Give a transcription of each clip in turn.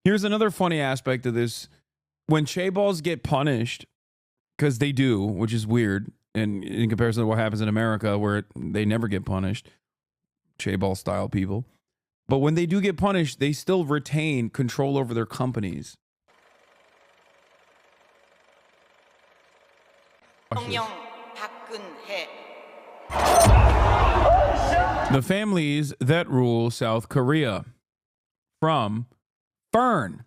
Here's another funny aspect of this. When chaebols get punished, because they do, which is weird, and in comparison to what happens in America, where they never get punished, chaebol style people. But when they do get punished, they still retain control over their companies. The families that rule South Korea. From Fern.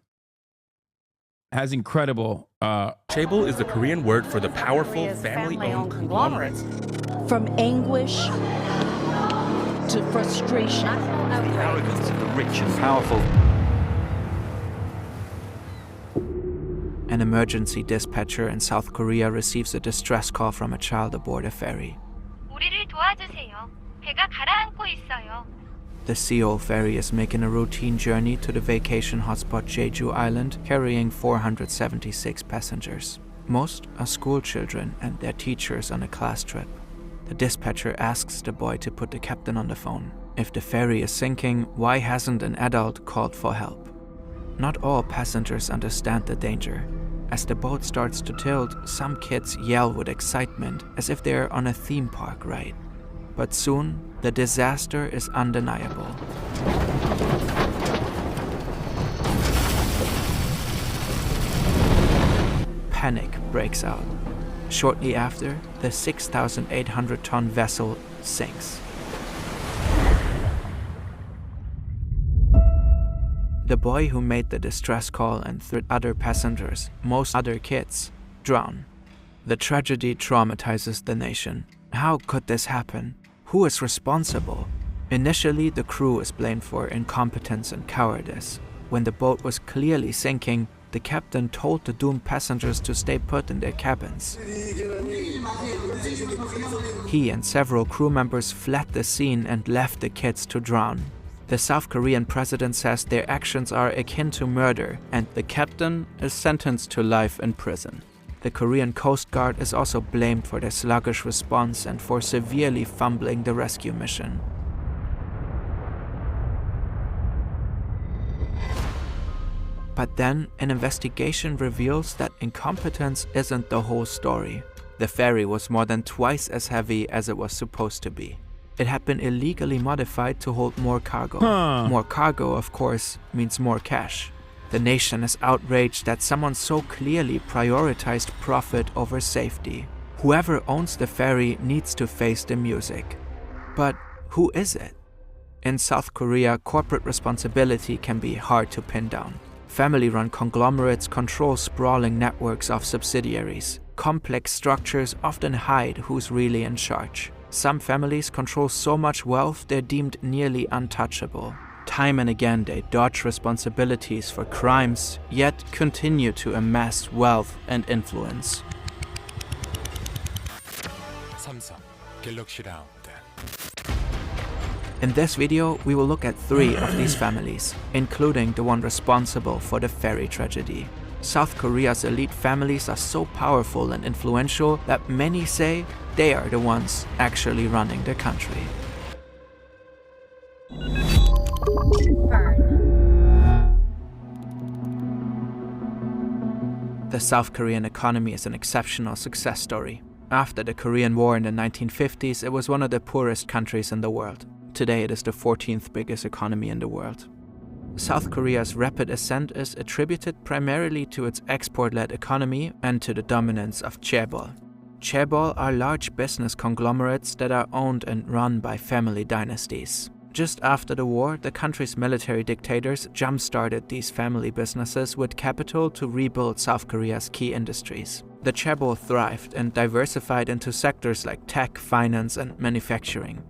Has incredible... Chaebol is the Korean word for the powerful family-owned conglomerates. From anguish to frustration. The arrogance of the rich and powerful. An emergency dispatcher in South Korea receives a distress call from a child aboard a ferry. 우리를 도와주세요. 배가 가라앉고 있어요. The Seoul ferry is making a routine journey to the vacation hotspot Jeju Island, carrying 476 passengers. Most are school children and their teachers on a class trip. The dispatcher asks the boy to put the captain on the phone. If the ferry is sinking, why hasn't an adult called for help? Not all passengers understand the danger. As the boat starts to tilt, some kids yell with excitement as if they're on a theme park ride. But soon, the disaster is undeniable. Panic breaks out. Shortly after, the 6,800-ton vessel sinks. The boy who made the distress call and 3 other passengers, most other kids, drown. The tragedy traumatizes the nation. How could this happen? Who is responsible? Initially, the crew is blamed for incompetence and cowardice. When the boat was clearly sinking, the captain told the doomed passengers to stay put in their cabins. He and several crew members fled the scene and left the kids to drown. The South Korean president says their actions are akin to murder, and the captain is sentenced to life in prison. The Korean Coast Guard is also blamed for their sluggish response and for severely fumbling the rescue mission. But then, an investigation reveals that incompetence isn't the whole story. The ferry was more than twice as heavy as it was supposed to be. It had been illegally modified to hold more cargo. More cargo, of course, means more cash. The nation is outraged that someone so clearly prioritized profit over safety. Whoever owns the ferry needs to face the music. But who is it? In South Korea, corporate responsibility can be hard to pin down. Family-run conglomerates control sprawling networks of subsidiaries. Complex structures often hide who's really in charge. Some families control so much wealth they're deemed nearly untouchable. Time and again they dodge responsibilities for crimes, yet continue to amass wealth and influence. In this video, we will look at 3 of these families, including the one responsible for the ferry tragedy. South Korea's elite families are so powerful and influential that many say they are the ones actually running the country. The South Korean economy is an exceptional success story. After the Korean War in the 1950s, it was one of the poorest countries in the world. Today, it is the 14th biggest economy in the world. South Korea's rapid ascent is attributed primarily to its export-led economy and to the dominance of chaebol. Chaebol are large business conglomerates that are owned and run by family dynasties. Just after the war, the country's military dictators jump-started these family businesses with capital to rebuild South Korea's key industries. The chaebol thrived and diversified into sectors like tech, finance, and manufacturing.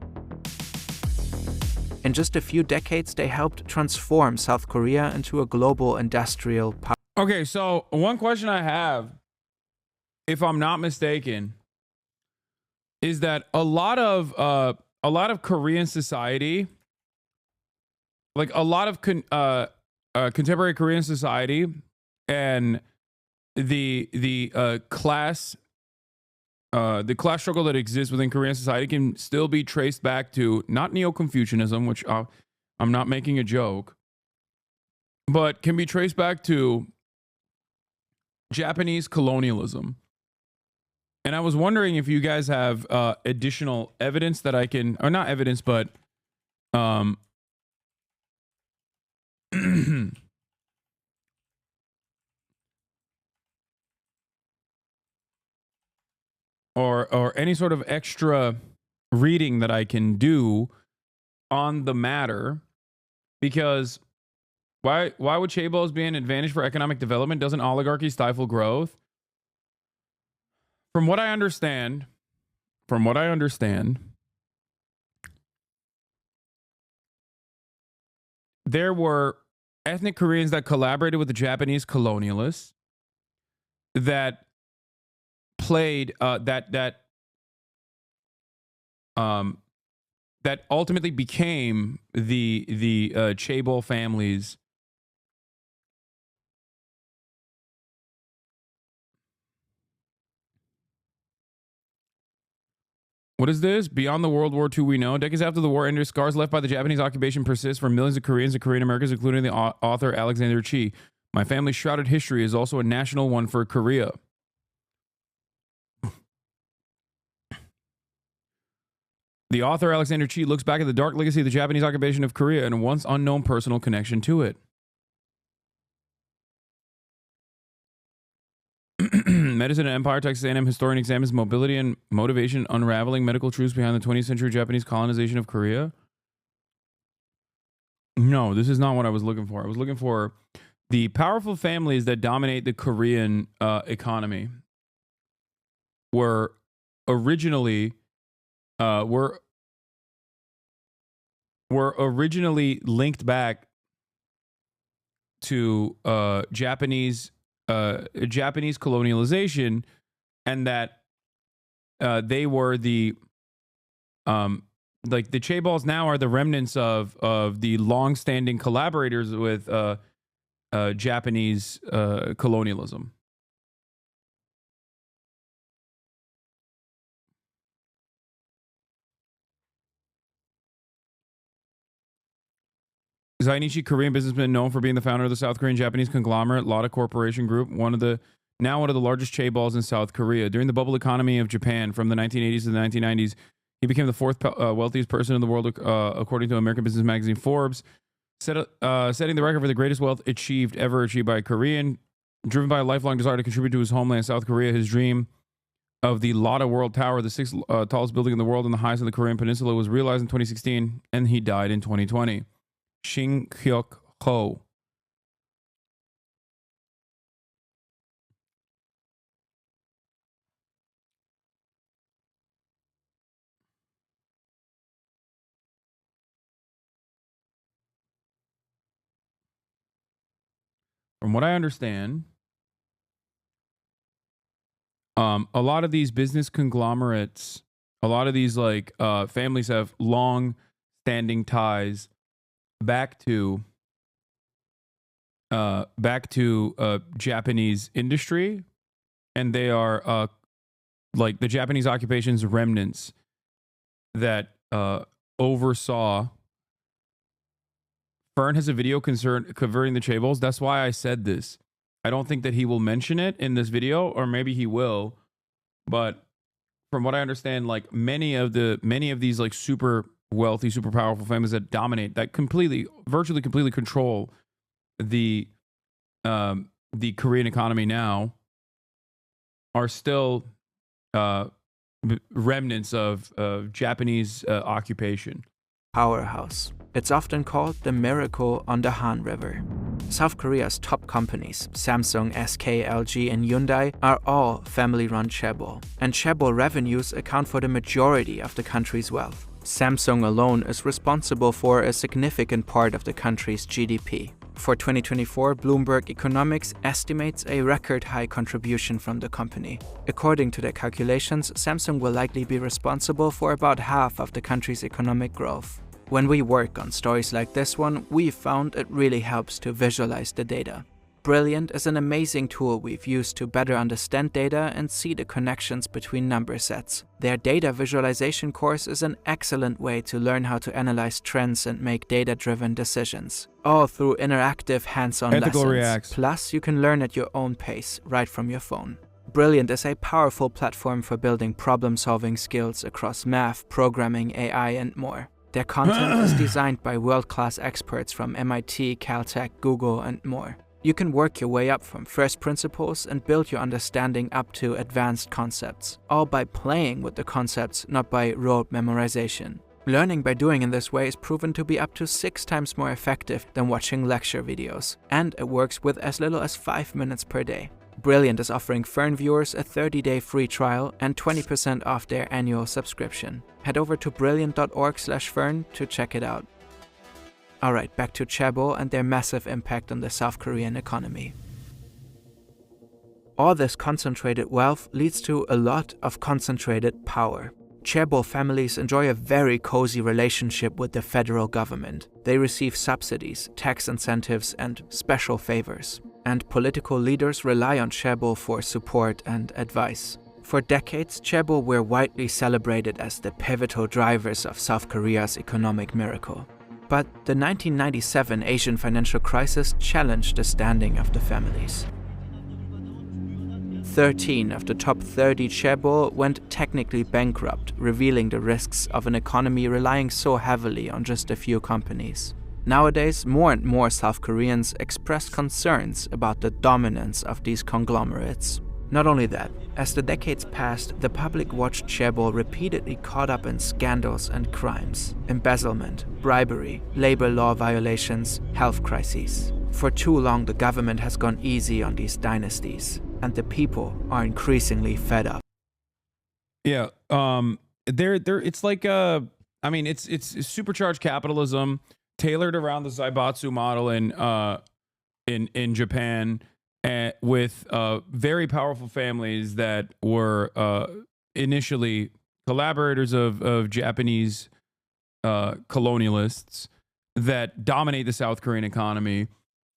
In just a few decades, they helped transform South Korea into a global industrial power. Okay, so one question I have, if I'm not mistaken, is that a lot of Korean society, like a lot of contemporary Korean society, and the class struggle that exists within Korean society can still be traced back to not Neo-Confucianism, which I'm not making a joke, but can be traced back to Japanese colonialism. And I was wondering if you guys have additional evidence that I can, or not evidence, but or any sort of extra reading that I can do on the matter, because why would chaebols be an advantage for economic development? Doesn't oligarchy stifle growth? From what I understand, there were ethnic Koreans that collaborated with the Japanese colonialists that played that ultimately became the chaebol families. What is this? Beyond the World War II we know. Decades after the war ended, scars left by the Japanese occupation persist for millions of Koreans and Korean Americans, including the author Alexander Chi. My family's shrouded history is also a national one for Korea. The author Alexander Chi looks back at the dark legacy of the Japanese occupation of Korea and a once unknown personal connection to it. Medicine and Empire, Texas A&M historian examines mobility and motivation, unraveling medical truths behind the 20th century Japanese colonization of Korea. No, this is not what I was looking for. I was looking for the powerful families that dominate the Korean economy were originally linked back to Japanese colonialization, and that they were the like the chaebols now are the remnants of the long-standing collaborators with Japanese colonialism. Zainichi, Korean businessman known for being the founder of the South Korean Japanese conglomerate Lotte Corporation Group, one of the largest chaebols in South Korea. During the bubble economy of Japan from the 1980s to the 1990s, he became the fourth wealthiest person in the world, according to American business magazine Forbes, setting the record for the greatest wealth ever achieved by a Korean. Driven by a lifelong desire to contribute to his homeland, South Korea, his dream of the Lotte World Tower, the sixth tallest building in the world and the highest in the Korean Peninsula, was realized in 2016, and he died in 2020. Shin Hyuk Ho. From what I understand, a lot of these business conglomerates, a lot of these families have long-standing ties back to Japanese industry, and they are like the Japanese occupation's remnants that oversaw. Fern has a video covering the chaebols. That's why I said this. I don't think that he will mention it in this video, or maybe he will, but from what I understand, like many of these like super wealthy, super powerful families that dominate, that virtually completely control the Korean economy now, are still remnants of Japanese occupation. Powerhouse. It's often called the miracle on the Han River. South Korea's top companies, Samsung, SK, LG, and Hyundai, are all family-run chaebol, and chaebol revenues account for the majority of the country's wealth. Samsung alone is responsible for a significant part of the country's GDP. For 2024, Bloomberg Economics estimates a record-high contribution from the company. According to their calculations, Samsung will likely be responsible for about half of the country's economic growth. When we work on stories like this one, we found it really helps to visualize the data. Brilliant is an amazing tool we've used to better understand data and see the connections between number sets. Their data visualization course is an excellent way to learn how to analyze trends and make data-driven decisions, all through interactive hands-on Ethical lessons. reacts. Plus, you can learn at your own pace, right from your phone. Brilliant is a powerful platform for building problem-solving skills across math, programming, AI, and more. Their content is designed by world-class experts from MIT, Caltech, Google, and more. You can work your way up from first principles and build your understanding up to advanced concepts, all by playing with the concepts, not by rote memorization. Learning by doing in this way is proven to be up to 6 times more effective than watching lecture videos, and it works with as little as 5 minutes per day. Brilliant is offering Fern viewers a 30-day free trial and 20% off their annual subscription. Head over to brilliant.org/Fern to check it out. Alright, back to chaebol and their massive impact on the South Korean economy. All this concentrated wealth leads to a lot of concentrated power. Chaebol families enjoy a very cozy relationship with the federal government. They receive subsidies, tax incentives, and special favors. And political leaders rely on chaebol for support and advice. For decades, chaebol were widely celebrated as the pivotal drivers of South Korea's economic miracle. But the 1997 Asian financial crisis challenged the standing of the families. 13 of the top 30 chaebol went technically bankrupt, revealing the risks of an economy relying so heavily on just a few companies. Nowadays, more and more South Koreans express concerns about the dominance of these conglomerates. Not only that, as the decades passed, the public watched chaebol repeatedly caught up in scandals and crimes, embezzlement, bribery, labor law violations, health crises. For too long, the government has gone easy on these dynasties, and the people are increasingly fed up. Yeah, it's like it's supercharged capitalism tailored around the Zaibatsu model in Japan, with very powerful families that were initially collaborators of Japanese colonialists that dominate the South Korean economy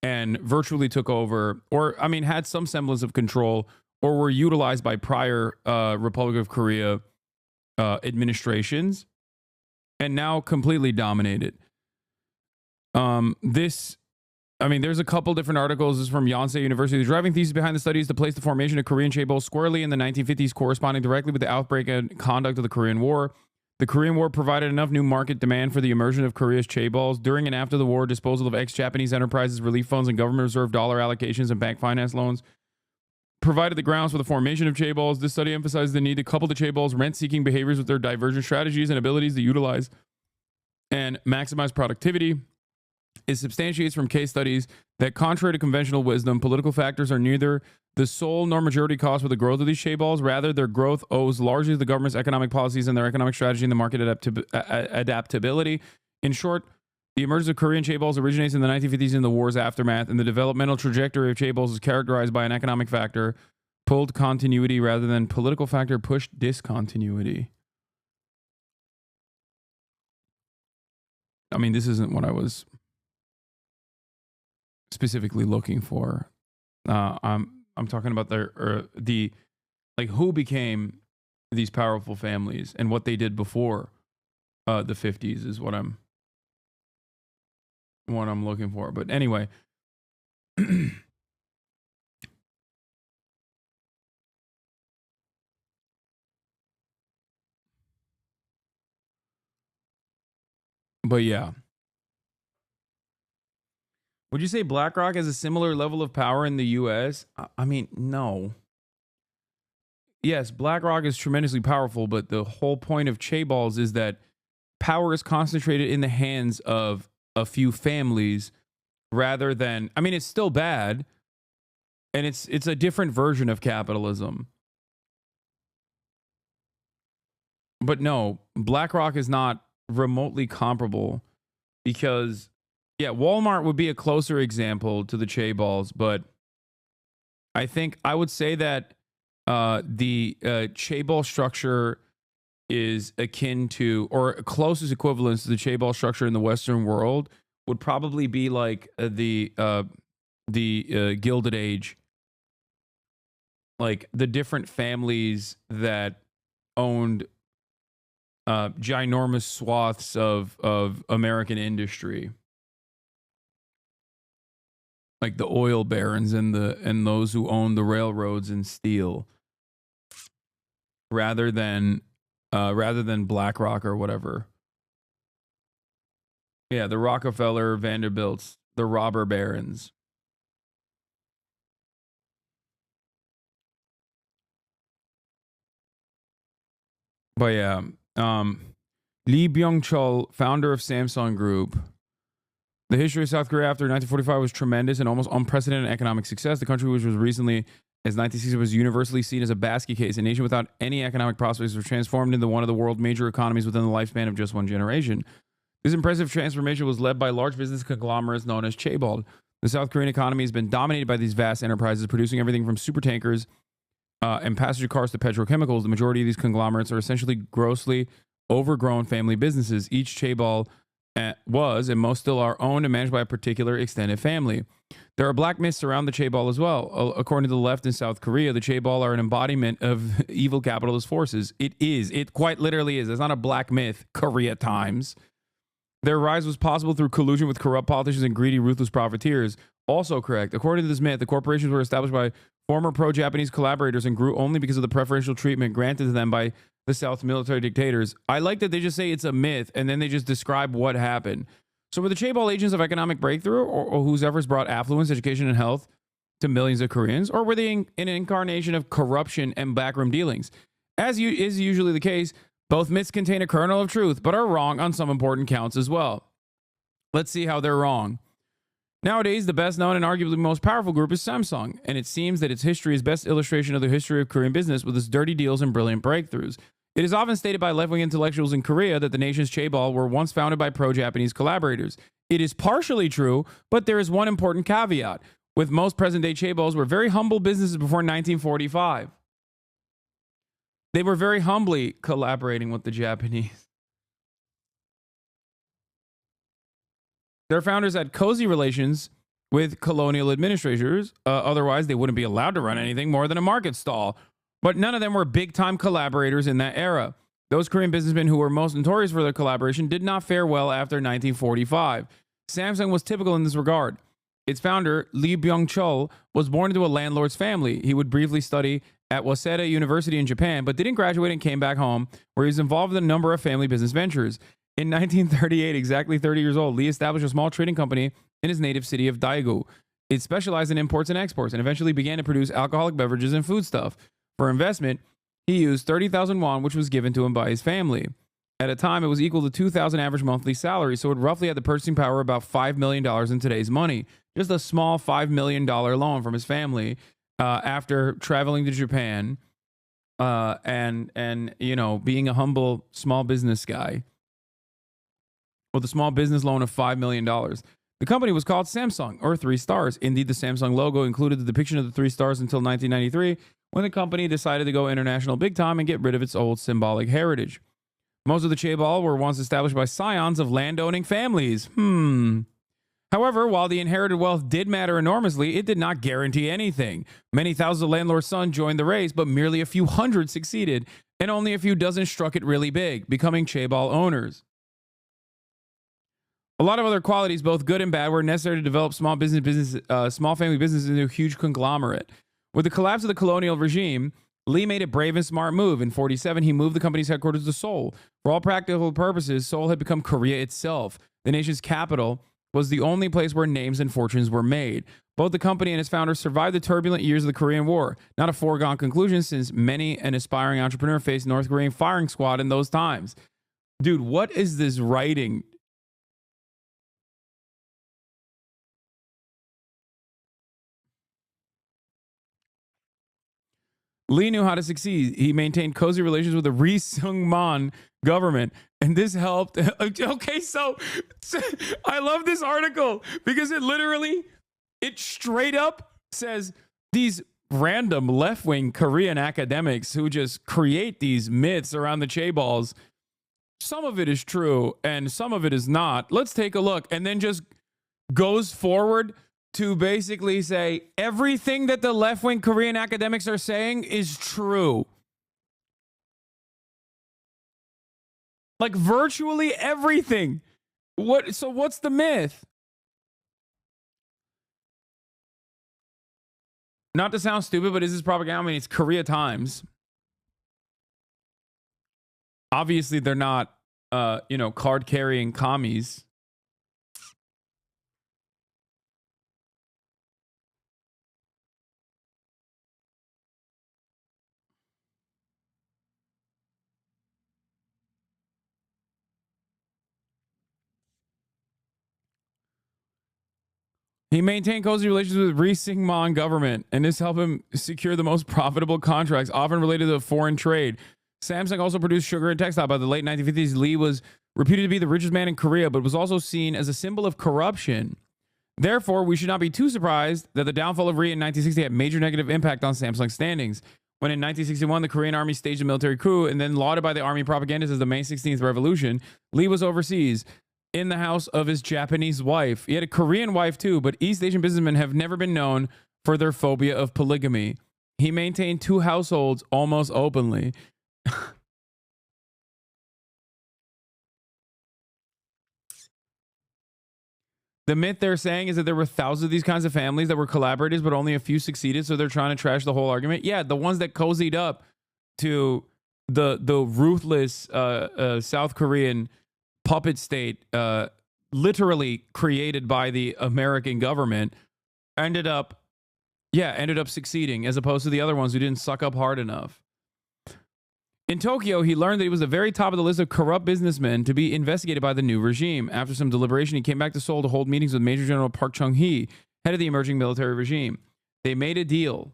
and virtually took over, or had some semblance of control, or were utilized by prior Republic of Korea administrations, and now completely dominated. There's a couple different articles. This is from Yonsei University. The driving thesis behind the study is to place the formation of Korean chaebol squarely in the 1950s, corresponding directly with the outbreak and conduct of the Korean War. The Korean War provided enough new market demand for the immersion of Korea's chaebols. During and after the war, disposal of ex-Japanese enterprises, relief funds, and government reserve dollar allocations and bank finance loans provided the grounds for the formation of chaebols. This study emphasizes the need to couple the chaebols' rent-seeking behaviors with their divergent strategies and abilities to utilize and maximize productivity. It substantiates from case studies that, contrary to conventional wisdom, political factors are neither the sole nor majority cause for the growth of these chaebols. Rather, their growth owes largely to the government's economic policies and their economic strategy and the market adaptability. In short, the emergence of Korean chaebols originates in the 1950s in the war's aftermath, and the developmental trajectory of chaebols is characterized by an economic factor, pulled continuity, rather than political factor, pushed discontinuity. This isn't what I was specifically looking for. I'm talking about the who became these powerful families and what they did before the 50s is what I'm looking for. But anyway, but yeah. Would you say BlackRock has a similar level of power in the US? No. Yes, BlackRock is tremendously powerful, but the whole point of chaebols is that power is concentrated in the hands of a few families rather than, it's still bad, and it's a different version of capitalism. But no, BlackRock is not remotely comparable because Walmart would be a closer example to the chaebols, but I would say that the chaebol structure is akin to, or closest equivalence to the chaebol structure in the Western world would probably be like the Gilded Age, like the different families that owned ginormous swaths of American industry, like the oil barons and those who owned the railroads and steel, rather than BlackRock or whatever. Yeah, the Rockefeller, Vanderbilts, the robber barons. But yeah, Lee Byung-chul, founder of Samsung Group. The history of South Korea after 1945 was tremendous and almost unprecedented economic success. The country, which was recently, as 1960, was universally seen as a basket case. A nation without any economic prospects was transformed into one of the world's major economies within the lifespan of just one generation. This impressive transformation was led by large business conglomerates known as chaebol. The South Korean economy has been dominated by these vast enterprises, producing everything from super tankers and passenger cars to petrochemicals. The majority of these conglomerates are essentially grossly overgrown family businesses. Each chaebol was, and most still are, owned and managed by a particular extended family. There are black myths around the chaebol as well. According to the left in South Korea, the chaebol are an embodiment of evil capitalist forces. It is. It quite literally is. It's not a black myth, Korea Times. Their rise was possible through collusion with corrupt politicians and greedy, ruthless profiteers. Also correct. According to this myth, the corporations were established by former pro-Japanese collaborators and grew only because of the preferential treatment granted to them by the South's military dictators. I like that they just say it's a myth and then they just describe what happened. So were the chaebol agents of economic breakthrough, or whose efforts brought affluence, education, and health to millions of Koreans? Or were they an incarnation of corruption and backroom dealings? As is usually the case, both myths contain a kernel of truth, but are wrong on some important counts as well. Let's see how they're wrong. Nowadays, the best known and arguably most powerful group is Samsung, and it seems that its history is best illustration of the history of Korean business with its dirty deals and brilliant breakthroughs. It is often stated by left-wing intellectuals in Korea that the nation's chaebol were once founded by pro-Japanese collaborators. It is partially true, but there is one important caveat. With most present-day chaebols were very humble businesses before 1945. They were very humbly collaborating with the Japanese. Their founders had cozy relations with colonial administrators. Otherwise, they wouldn't be allowed to run anything more than a market stall. But none of them were big-time collaborators in that era. Those Korean businessmen who were most notorious for their collaboration did not fare well after 1945. Samsung was typical in this regard. Its founder, Lee Byung-chul, was born into a landlord's family. He would briefly study at Waseda University in Japan, but didn't graduate and came back home, where he was involved in a number of family business ventures. In 1938, exactly 30 years old, Lee established a small trading company in his native city of Daegu. It specialized in imports and exports and eventually began to produce alcoholic beverages and foodstuff. For investment, he used 30,000 won, which was given to him by his family. At a time, it was equal to 2,000 average monthly salary, so it roughly had the purchasing power of about $5 million in today's money. Just a small $5 million loan from his family after traveling to Japan and you know, being a humble small business guy with a small business loan of $5 million. The company was called Samsung, or 3 stars. Indeed, the Samsung logo included the depiction of the 3 stars until 1993, when the company decided to go international big time and get rid of its old symbolic heritage. Most of the chaebol were once established by scions of land-owning families. However, while the inherited wealth did matter enormously, it did not guarantee anything. Many thousands of landlords' sons joined the race, but merely a few hundred succeeded, and only a few dozen struck it really big, becoming chaebol owners. A lot of other qualities, both good and bad, were necessary to develop small family businesses into a huge conglomerate. With the collapse of the colonial regime, Lee made a brave and smart move. In 1947, he moved the company's headquarters to Seoul. For all practical purposes, Seoul had become Korea itself. The nation's capital was the only place where names and fortunes were made. Both the company and its founders survived the turbulent years of the Korean War. Not a foregone conclusion, since many an aspiring entrepreneur faced North Korean firing squad in those times. Dude, what is this writing? Lee knew how to succeed. He maintained cozy relations with the Ri Seung-man government, and this helped. Okay, so I love this article because it straight up says these random left-wing Korean academics who just create these myths around the chaebols. Some of it is true and some of it is not. Let's take a look, and then just goes forward to basically say everything that the left-wing Korean academics are saying is true. Like virtually everything. So what's the myth? Not to sound stupid, but is this propaganda? I mean, it's Korea Times. Obviously, they're not, card-carrying commies. He maintained cozy relations with Ri Sing-man government, and this helped him secure the most profitable contracts, often related to foreign trade. Samsung also produced sugar and textile. By the late 1950s, Lee was reputed to be the richest man in Korea, but was also seen as a symbol of corruption. Therefore, we should not be too surprised that the downfall of Ri in 1960 had major negative impact on Samsung's standings. When in 1961, the Korean army staged a military coup and then lauded by the army propagandists as the May 16th revolution, Lee was overseas in the house of his Japanese wife. He had a Korean wife too, but East Asian businessmen have never been known for their phobia of polygamy. He maintained 2 households almost openly. The myth they're saying is that there were thousands of these kinds of families that were collaborators, but only a few succeeded, so they're trying to trash the whole argument. Yeah, the ones that cozied up to the ruthless South Korean puppet state, literally created by the American government, ended up succeeding, as opposed to the other ones who didn't suck up hard enough. In Tokyo, he learned that he was the very top of the list of corrupt businessmen to be investigated by the new regime. After some deliberation, he came back to Seoul to hold meetings with Major General Park Chung-hee, head of the emerging military regime. They made a deal.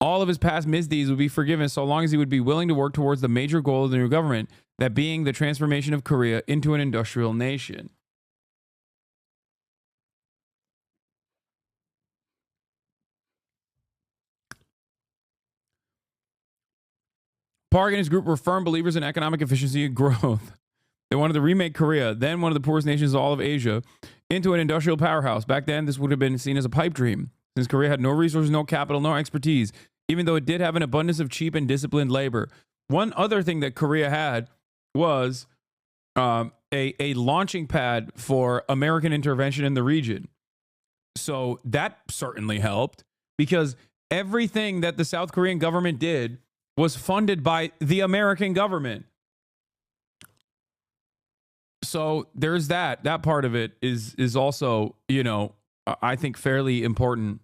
All of his past misdeeds would be forgiven so long as he would be willing to work towards the major goal of the new government, that being the transformation of Korea into an industrial nation. Park and his group were firm believers in economic efficiency and growth. They wanted to remake Korea, then one of the poorest nations of all of Asia, into an industrial powerhouse. Back then, this would have been seen as a pipe dream, since Korea had no resources, no capital, no expertise, even though it did have an abundance of cheap and disciplined labor. One other thing that Korea had was a launching pad for American intervention in the region. So that certainly helped, because everything that the South Korean government did was funded by the American government. So there's that. That part of it is also, I think fairly important.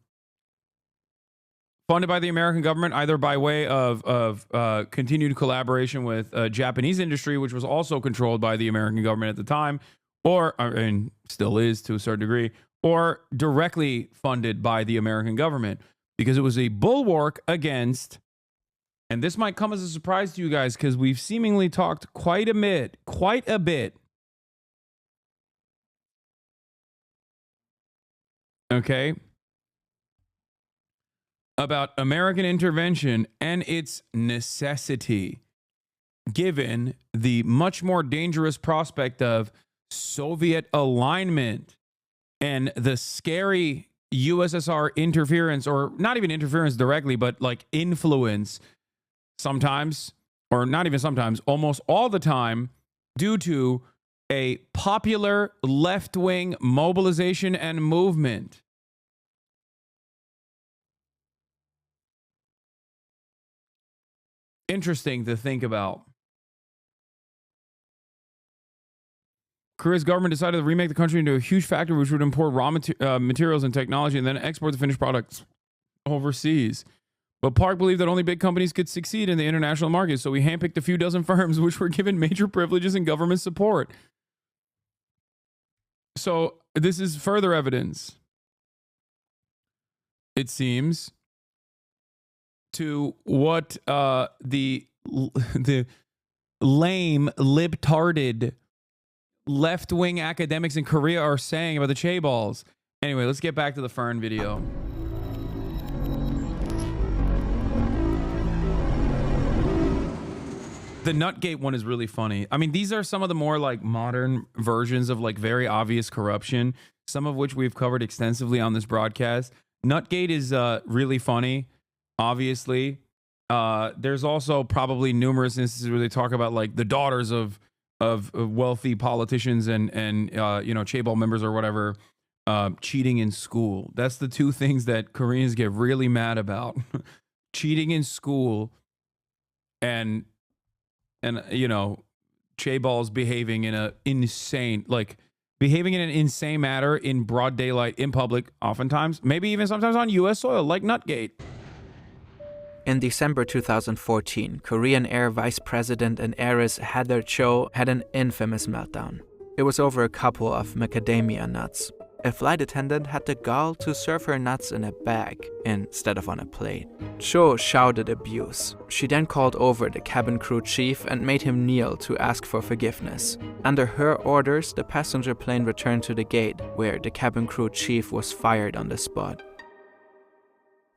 Funded by the American government, either by way of continued collaboration with Japanese industry, which was also controlled by the American government at the time, and still is to a certain degree, or directly funded by the American government, because it was a bulwark against. And this might come as a surprise to you guys, because we've seemingly talked quite a bit. Okay. About American intervention and its necessity, given the much more dangerous prospect of Soviet alignment and the scary USSR interference, or not even interference directly, but like influence sometimes, or not even sometimes, almost all the time, due to a popular left-wing mobilization and movement. Interesting to think about. Korea's government decided to remake the country into a huge factory which would import raw materials and technology and then export the finished products overseas. But Park believed that only big companies could succeed in the international market, so he handpicked a few dozen firms which were given major privileges and government support. So this is further evidence, it seems, to what the lame, libtarded, left-wing academics in Korea are saying about the chaeballs. Anyway, let's get back to the Fern video. The Nutgate one is really funny. I mean, these are some of the more like modern versions of like very obvious corruption. some of which we've covered extensively on this broadcast. Nutgate is really funny, obviously. There's also probably numerous instances where they talk about like the daughters of wealthy politicians and chaebol members or whatever cheating in school. That's the two things that Koreans get really mad about: cheating in school and chaebols behaving in an insane manner in broad daylight in public, oftentimes, maybe even sometimes on U.S. soil, like Nutgate. In December 2014, Korean Air Vice President and heiress Heather Cho had an infamous meltdown. It was over a couple of macadamia nuts. A flight attendant had the gall to serve her nuts in a bag instead of on a plate. Cho shouted abuse. She then called over the cabin crew chief and made him kneel to ask for forgiveness. Under her orders, the passenger plane returned to the gate, where the cabin crew chief was fired on the spot.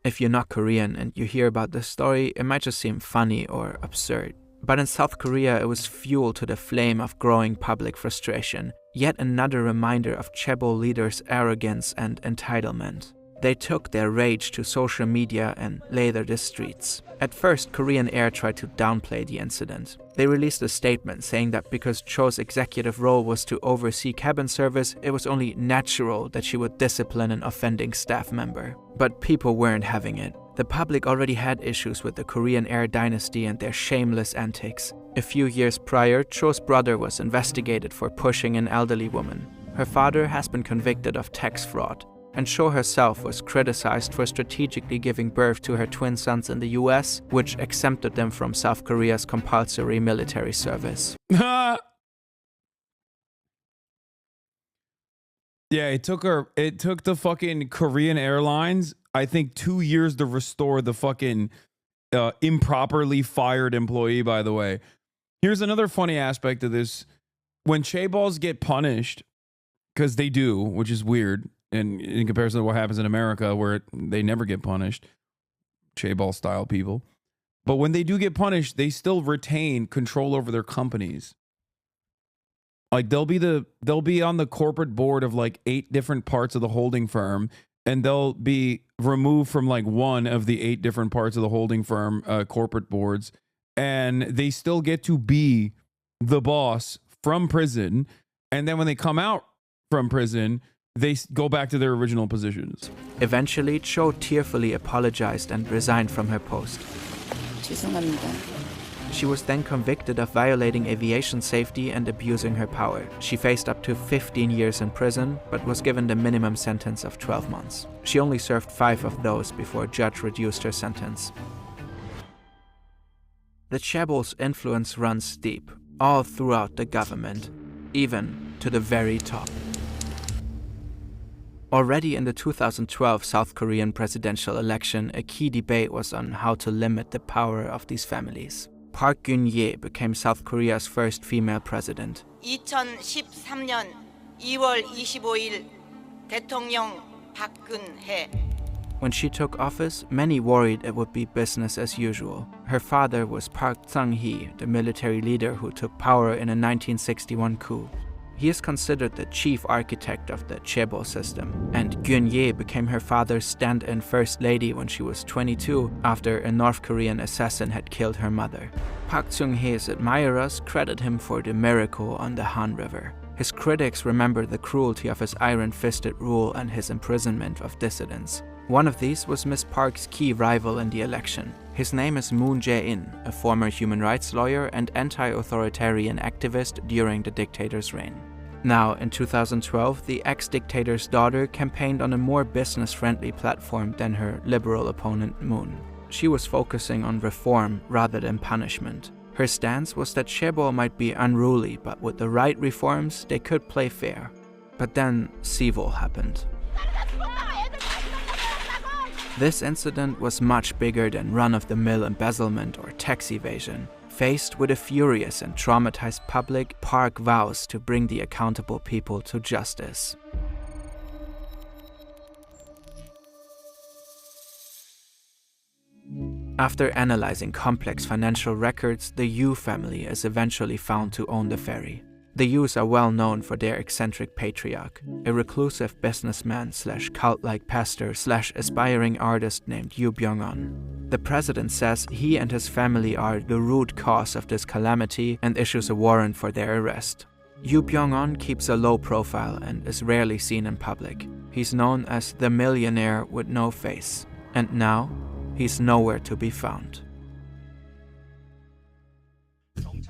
If you're not Korean and you hear about this story, it might just seem funny or absurd. But in South Korea, it was fuel to the flame of growing public frustration. Yet another reminder of chaebol leaders' arrogance and entitlement. They took their rage to social media and later the streets. At first, Korean Air tried to downplay the incident. They released a statement saying that because Cho's executive role was to oversee cabin service, it was only natural that she would discipline an offending staff member. But people weren't having it. The public already had issues with the Korean Air dynasty and their shameless antics. A few years prior, Cho's brother was investigated for pushing an elderly woman. Her father has been convicted of tax fraud, and Cho herself was criticized for strategically giving birth to her twin sons in the US, which exempted them from South Korea's compulsory military service. Yeah, it took the fucking Korean Airlines, I think, 2 years to restore the fucking improperly fired employee, by the way. Here's another funny aspect of this. When chaebols get punished, because they do, which is weird, and in comparison to what happens in America, where they never get punished, chaebol style people. But when they do get punished, they still retain control over their companies. Like they'll be on the corporate board of like 8 different parts of the holding firm, and they'll be removed from like one of the 8 different parts of the holding firm corporate boards, and they still get to be the boss from prison. And then when they come out from prison, they go back to their original positions. Eventually, Cho tearfully apologized and resigned from her post. 죄송합니다. She was then convicted of violating aviation safety and abusing her power. She faced up to 15 years in prison, but was given the minimum sentence of 12 months. She only served 5 of those before a judge reduced her sentence. The chaebol's influence runs deep, all throughout the government, even to the very top. Already in the 2012 South Korean presidential election, a key debate was on how to limit the power of these families. Park Geun-hye became South Korea's first female president. 2013년 2월 25일 대통령 박근혜. When she took office, many worried it would be business as usual. Her father was Park Chung-hee, the military leader who took power in a 1961 coup. He is considered the chief architect of the chaebol system, and Geun-hye became her father's stand-in first lady when she was 22 after a North Korean assassin had killed her mother. Park Chung-hye's admirers credit him for the miracle on the Han River. His critics remember the cruelty of his iron-fisted rule and his imprisonment of dissidents. One of these was Miss Park's key rival in the election. His name is Moon Jae-in, a former human rights lawyer and anti-authoritarian activist during the dictator's reign. Now, in 2012, the ex-dictator's daughter campaigned on a more business-friendly platform than her liberal opponent Moon. She was focusing on reform rather than punishment. Her stance was that chaebol might be unruly, but with the right reforms, they could play fair. But then, Sivol happened. This incident was much bigger than run-of-the-mill embezzlement or tax evasion. Faced with a furious and traumatized public, Park vows to bring the accountable people to justice. After analyzing complex financial records, the Yu family is eventually found to own the ferry. The Yus are well known for their eccentric patriarch, a reclusive businessman slash cult-like pastor slash aspiring artist named Yu Byung-on. The president says he and his family are the root cause of this calamity and issues a warrant for their arrest. Yu Byung-on keeps a low profile and is rarely seen in public. He's known as the millionaire with no face, and now he's nowhere to be found.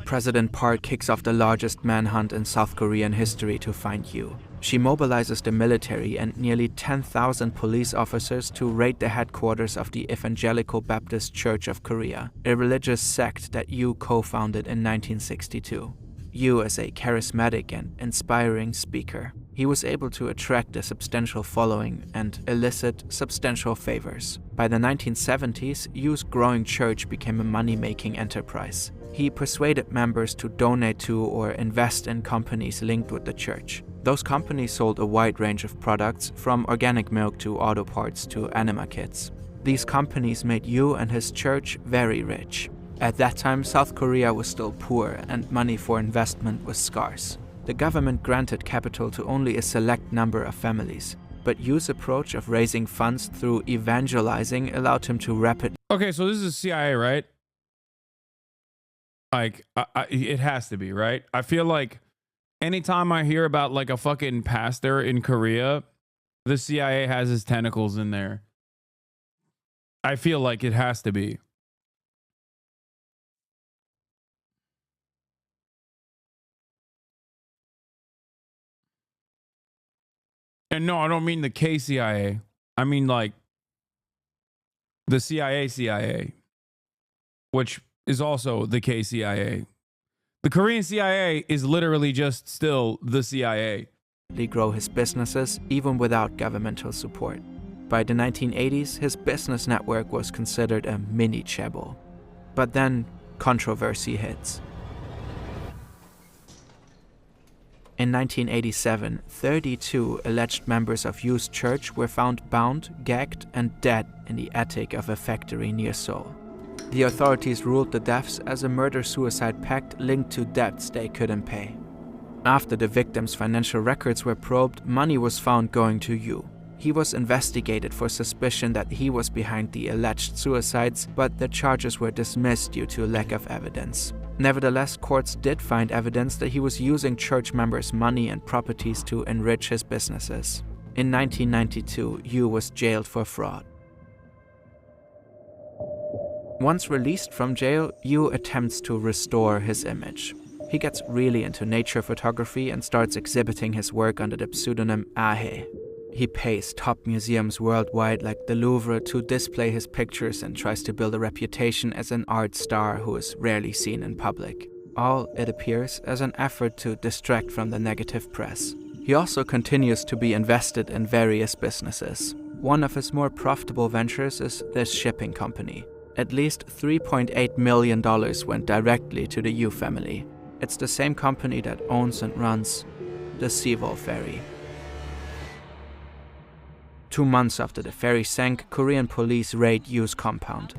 President Park kicks off the largest manhunt in South Korean history to find Yu. She mobilizes the military and nearly 10,000 police officers to raid the headquarters of the Evangelical Baptist Church of Korea, a religious sect that Yu co-founded in 1962. Yu is a charismatic and inspiring speaker. He was able to attract a substantial following and elicit substantial favors. By the 1970s, Yu's growing church became a money-making enterprise. He persuaded members to donate to or invest in companies linked with the church. Those companies sold a wide range of products, from organic milk to auto parts to anima kits. These companies made Yu and his church very rich. At that time, South Korea was still poor and money for investment was scarce. The government granted capital to only a select number of families, but Yu's approach of raising funds through evangelizing allowed him to rapidly... Okay, so this is CIA, right? Like, it has to be, right? I feel like anytime I hear about like a fucking pastor in Korea, the CIA has his tentacles in there. I feel like it has to be. And no, I don't mean the KCIA. I mean like the CIA, which is also the KCIA. The Korean CIA is literally just still the CIA. Grow his businesses even without governmental support. By the 1980s, his business network was considered a mini chaebol. But then controversy hits. In 1987, 32 alleged members of Yu's church were found bound, gagged, and dead in the attic of a factory near Seoul. The authorities ruled the deaths as a murder-suicide pact linked to debts they couldn't pay. After the victims' financial records were probed, money was found going to Yu. He was investigated for suspicion that he was behind the alleged suicides, but the charges were dismissed due to lack of evidence. Nevertheless, courts did find evidence that he was using church members' money and properties to enrich his businesses. In 1992, Yu was jailed for fraud. Once released from jail, Yu attempts to restore his image. He gets really into nature photography and starts exhibiting his work under the pseudonym Ahe. He pays top museums worldwide like the Louvre to display his pictures and tries to build a reputation as an art star who is rarely seen in public. All, it appears, as an effort to distract from the negative press. He also continues to be invested in various businesses. One of his more profitable ventures is this shipping company. At least $3.8 million went directly to the Yu family. It's the same company that owns and runs the Seawall ferry. 2 months after the ferry sank, Korean police raid Yu's compound.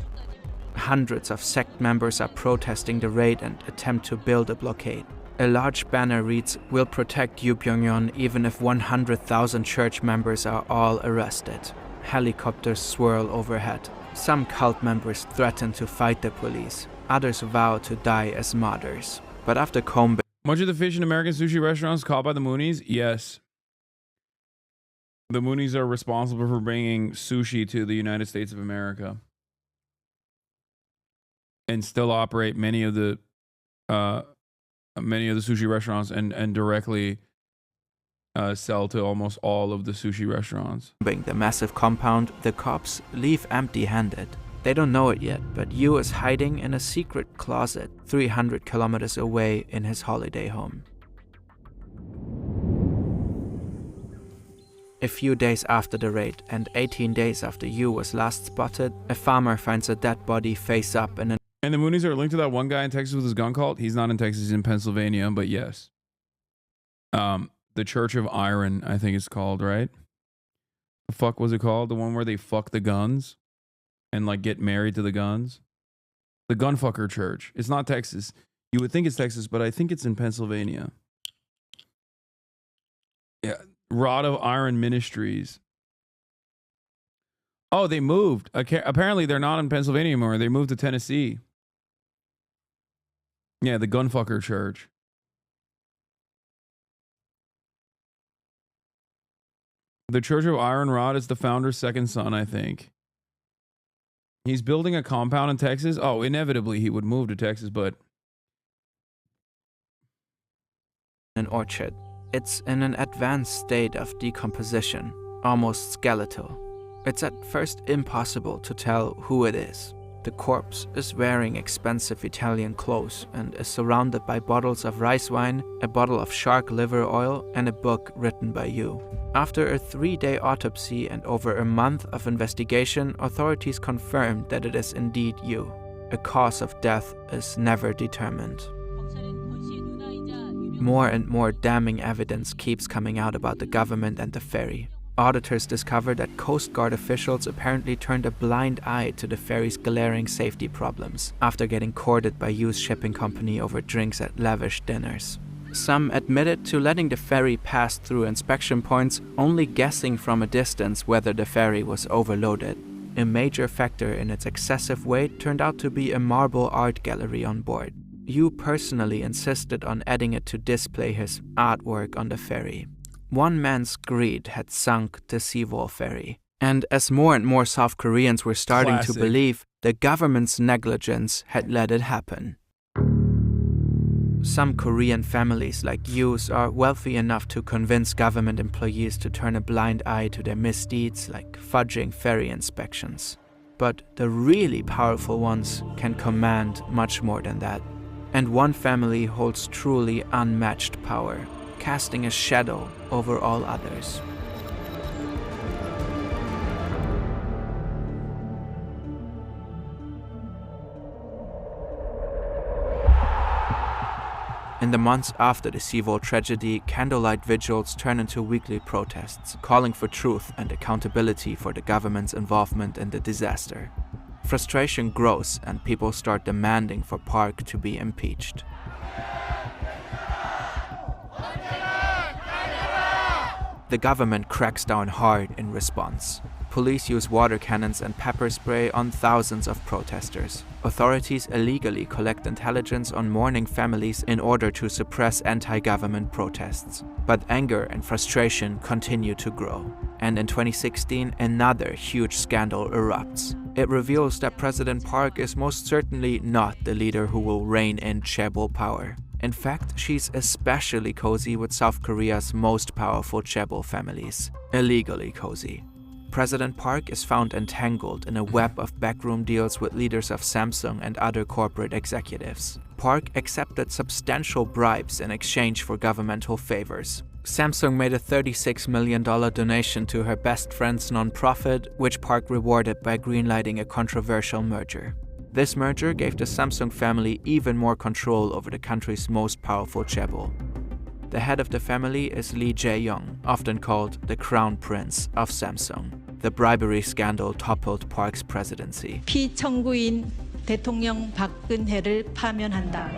Hundreds of sect members are protesting the raid and attempt to build a blockade. A large banner reads, "We'll protect Yu Byung-on even if 100,000 church members are all arrested." Helicopters swirl overhead. Some cult members threaten to fight the police. Others vow to die as martyrs. But after combing... Much of the fish in American sushi restaurants caught by the Moonies? Yes. The Moonies are responsible for bringing sushi to the United States of America. And still operate many of the sushi restaurants and directly sell to almost all of the sushi restaurants. The massive compound, the cops leave empty-handed. They don't know it yet, but Yu is hiding in a secret closet 300 kilometers away in his holiday home. A few days after the raid, and 18 days after Yu was last spotted, a farmer finds a dead body face up in an... And the Moonies are linked to that one guy in Texas with his gun cult? He's not in Texas, he's in Pennsylvania, but yes. The Church of Iron, I think it's called, right? The fuck was it called? The one where they fuck the guns and like get married to the guns? The Gunfucker Church. It's not Texas. You would think it's Texas, but I think it's in Pennsylvania. Yeah. Rod of Iron Ministries. Oh, they moved. Apparently, they're not in Pennsylvania anymore. They moved to Tennessee. Yeah, the Gunfucker Church. The Church of Iron Rod is the founder's second son, I think. He's building a compound in Texas. Oh, inevitably he would move to Texas, but An orchard. It's in an advanced state of decomposition, almost skeletal. It's at first impossible to tell who it is. The corpse is wearing expensive Italian clothes and is surrounded by bottles of rice wine, a bottle of shark liver oil, and a book written by you. After a 3-day autopsy and over a month of investigation, authorities confirmed that it is indeed you. A cause of death is never determined. More and more damning evidence keeps coming out about the government and the ferry. Auditors discovered that Coast Guard officials apparently turned a blind eye to the ferry's glaring safety problems after getting courted by Yu's shipping company over drinks at lavish dinners. Some admitted to letting the ferry pass through inspection points, only guessing from a distance whether the ferry was overloaded. A major factor in its excessive weight turned out to be a marble art gallery on board. Yu personally insisted on adding it to display his artwork on the ferry. One man's greed had sunk the Seawall ferry, and as more and more South Koreans were starting to believe, the government's negligence had let it happen. Some Korean families like Yu's are wealthy enough to convince government employees to turn a blind eye to their misdeeds like fudging ferry inspections. But the really powerful ones can command much more than that. And one family holds truly unmatched power, casting a shadow over all others. In the months after the Seawall tragedy, candlelight vigils turn into weekly protests, calling for truth and accountability for the government's involvement in the disaster. Frustration grows and people start demanding for Park to be impeached. The government cracks down hard in response. Police use water cannons and pepper spray on thousands of protesters. Authorities illegally collect intelligence on mourning families in order to suppress anti-government protests. But anger and frustration continue to grow. And in 2016, another huge scandal erupts. It reveals that President Park is most certainly not the leader who will rein in chaebol power. In fact, she's especially cozy with South Korea's most powerful chaebol families. Illegally cozy. President Park is found entangled in a web of backroom deals with leaders of Samsung and other corporate executives. Park accepted substantial bribes in exchange for governmental favors. Samsung made a $36 million donation to her best friend's nonprofit, which Park rewarded by greenlighting a controversial merger. This merger gave the Samsung family even more control over the country's most powerful chaebol. The head of the family is Lee Jae-young, often called the Crown Prince of Samsung. The bribery scandal toppled Park's presidency. 피청구인 대통령 박근혜를 파면한다.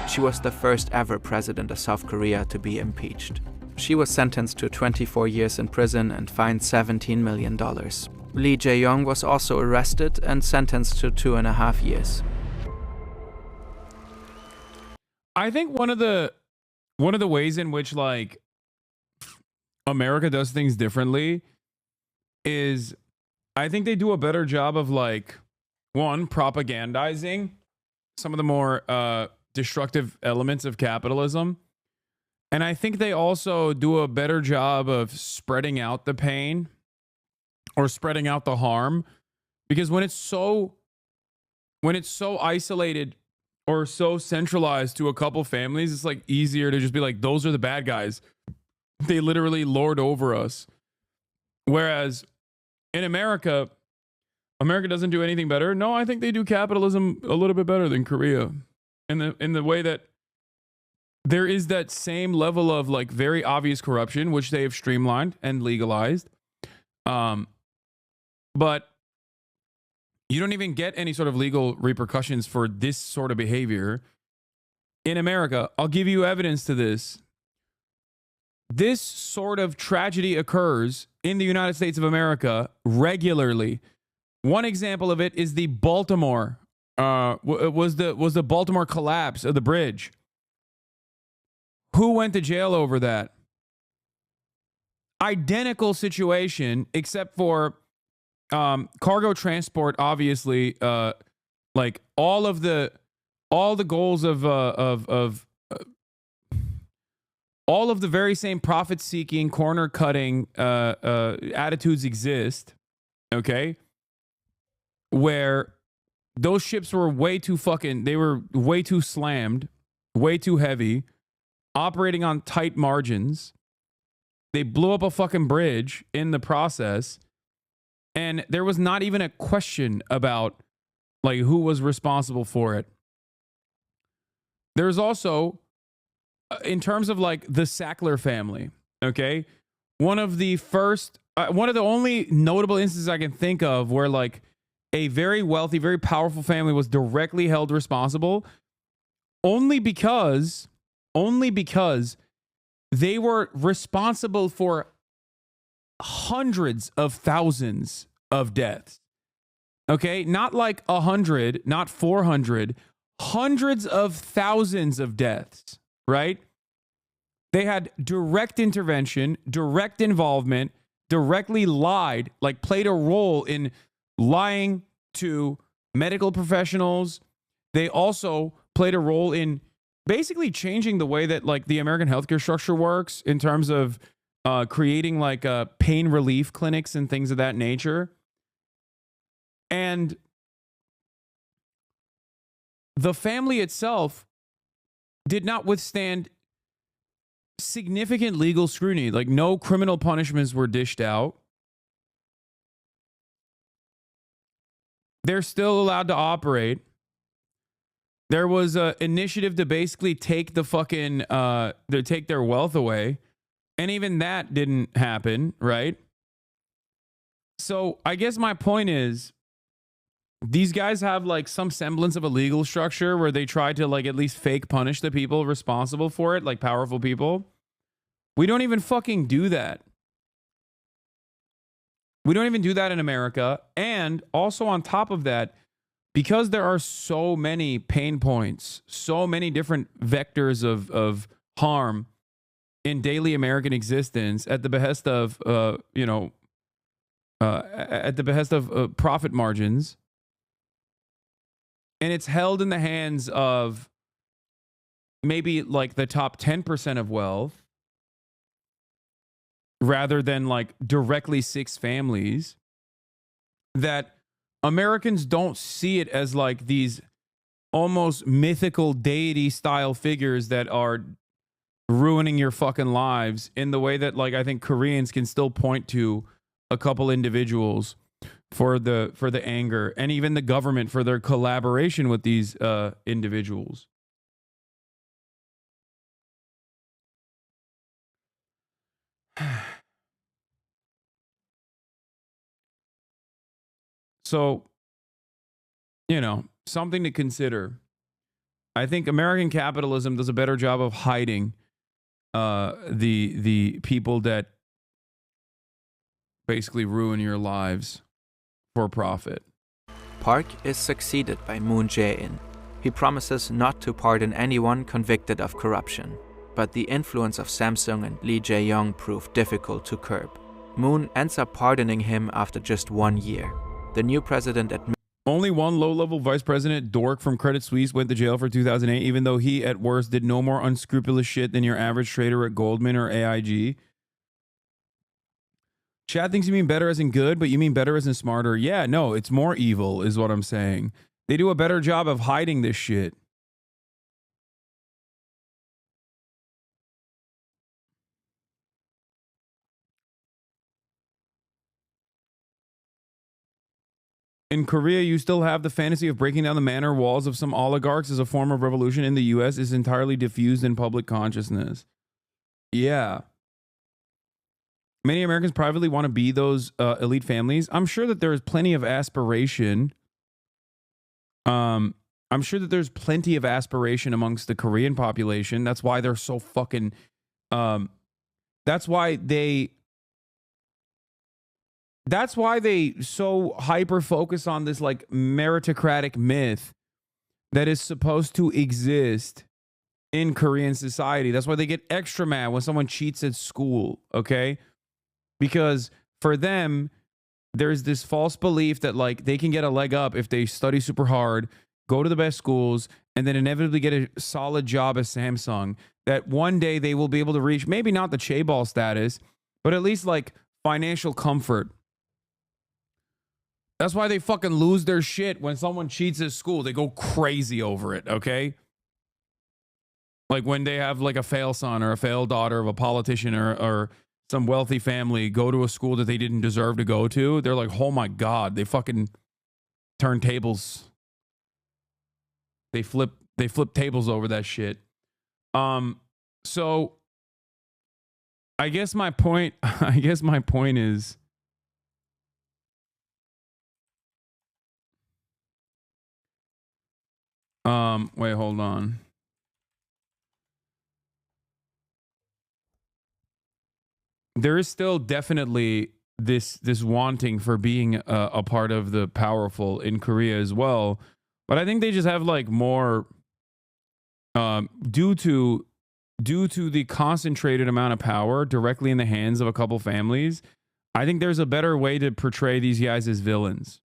She was the first ever president of South Korea to be impeached. She was sentenced to 24 years in prison and fined $17 million. Lee Jae-young was also arrested and sentenced to 2.5 years. I think one of the ways in which like America does things differently is I think they do a better job of like one, propagandizing some of the more destructive elements of capitalism. And I think they also do a better job of spreading out the pain or spreading out the harm, because when it's so isolated or so centralized to a couple families, it's like easier to just be like, those are the bad guys. They literally lord over us. Whereas in America doesn't do anything better. No, I think they do capitalism a little bit better than Korea. In the way that there is that same level of like very obvious corruption, which they have streamlined and legalized. But you don't even get any sort of legal repercussions for this sort of behavior in America. I'll give you evidence to this. this sort of tragedy occurs in the United States of America regularly. One example of it is the Baltimore was the Baltimore collapse of the bridge. Who went to jail over that? Identical situation, except for cargo transport. Obviously, like all the goals of all of the very same profit-seeking, corner-cutting attitudes exist. Okay, where those ships were way too they were way too slammed, way too heavy, operating on tight margins. They blew up a fucking bridge in the process, and there was not even a question about like who was responsible for it. There's also, in terms of like the Sackler family, okay, one of the only notable instances I can think of where like a very wealthy, very powerful family was directly held responsible only because they were responsible for hundreds of thousands of deaths. Okay, not like 100, not 400, hundreds of thousands of deaths, right? They had direct intervention, direct involvement, directly lied, like played a role in lying to medical professionals. They also played a role in basically changing the way that like the American healthcare structure works in terms of creating like pain relief clinics and things of that nature. And the family itself did not withstand significant legal scrutiny. Like no criminal punishments were dished out. They're still allowed to operate. There was an initiative to basically take the fucking to take their wealth away, and even that didn't happen, right? So I guess my point is, these guys have like some semblance of a legal structure where they try to like at least fake punish the people responsible for it, like powerful people. We don't even fucking do that. We don't even do that in America. And also on top of that, because there are so many pain points, so many different vectors of harm in daily American existence at the behest of, profit margins, and it's held in the hands of maybe like the top 10% of wealth rather than like directly 6 families, that Americans don't see it as like these almost mythical deity style figures that are ruining your fucking lives in the way that like I think Koreans can still point to a couple individuals for the anger, and even the government for their collaboration with these individuals. So, something to consider. I think American capitalism does a better job of hiding the people that basically ruin your lives for profit. Park is succeeded by Moon Jae-in. He promises not to pardon anyone convicted of corruption, but the influence of Samsung and Lee Jae-yong proved difficult to curb. Moon ends up pardoning him after just 1 year. The new president admits only one low-level vice president dork from Credit Suisse went to jail for 2008, even though he at worst did no more unscrupulous shit than your average trader at Goldman or AIG. Chad thinks you mean better as in good, but you mean better as in smarter. Yeah, no, it's more evil is what I'm saying. They do a better job of hiding this shit. In Korea, you still have the fantasy of breaking down the manor walls of some oligarchs as a form of revolution. In the US, is entirely diffused in public consciousness. Yeah. Many Americans privately want to be those elite families. I'm sure that there is plenty of aspiration. I'm sure that there's plenty of aspiration amongst the Korean population. That's why they're so fucking That's why they so hyper focus on this like meritocratic myth that is supposed to exist in Korean society. That's why they get extra mad when someone cheats at school, okay? Because for them, there's this false belief that like they can get a leg up if they study super hard, go to the best schools, and then inevitably get a solid job at Samsung. That one day they will be able to reach maybe not the chaebol status, but at least like financial comfort. That's why they fucking lose their shit when someone cheats at school. They go crazy over it, okay? Like when they have like a fail son or a failed daughter of a politician or some wealthy family go to a school that they didn't deserve to go to, they're like, oh my God, they fucking turn tables. They flip tables over that shit. So I guess my point is wait, hold on. There is still definitely this wanting for being a part of the powerful in Korea as well, but I think they just have like more due to the concentrated amount of power directly in the hands of a couple families. I think there's a better way to portray these guys as villains.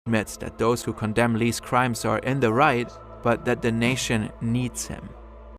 Admits that those who condemn Lee's crimes are in the right, but that the nation needs him.